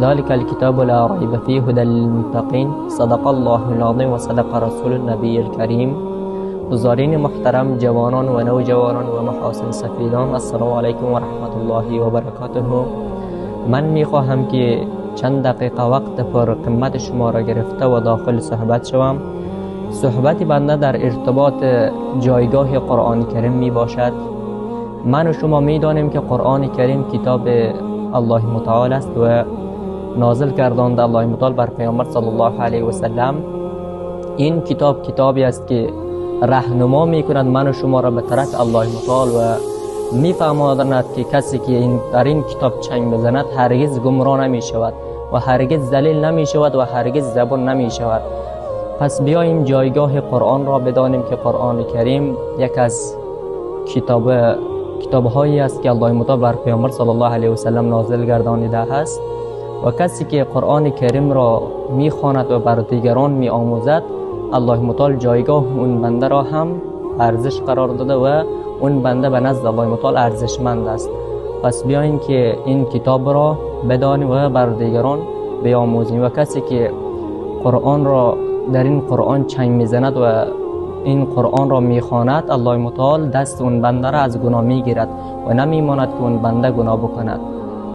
ذلك الكتاب لا ريب فيه هدى للمتقين صدق الله العظیم و صدق رسول النبی الکریم. حضارین محترم، جوانان و نوجوانان و محاسن سفیدان، السلام علیکم و رحمت الله و برکاته. من میخواهم که چند دقیقه وقت پر قیمت شما را گرفته و داخل صحبت شوم. صحبت بنده در ارتباط جایگاه قرآن کریم می باشد. من و شما می دانیم که قرآن کریم کتاب الله متعال است و نازل گردانده الله متعال بر پیامبر صلی الله علیه و سلم. این کتاب کتابی است که راهنما می کند من و شما را به طرف الله متعال و می فهماند که کسی که در این کتاب چنگ بزند هرگز گمراه نمی شود و هرگز ذلیل نمی شود و هرگز زبون نمی شود. پس جایگاه قرآن را بدانیم که قرآن کریم یک از کتاب‌هایی است که الله متعال بر پیامبر صلی الله علیه و سلم نازل گردانیده است و کسی که قرآن کریم را می‌خواند و بر دیگران می‌آموزد، الله متعال جایگاه اون بنده را هم ارزش قرار داده و اون بنده به نزد الله متعال ارزشمند است. پس بیاییم که این کتاب را بدانیم و بر دیگران بیاموزیم و کسی که قرآن را در این قرآن چنگ میزند و این قرآن را میخواند، الله متعال دست اون بنده را از گناه میگیرد و نمیماند که اون بنده گناه بکند.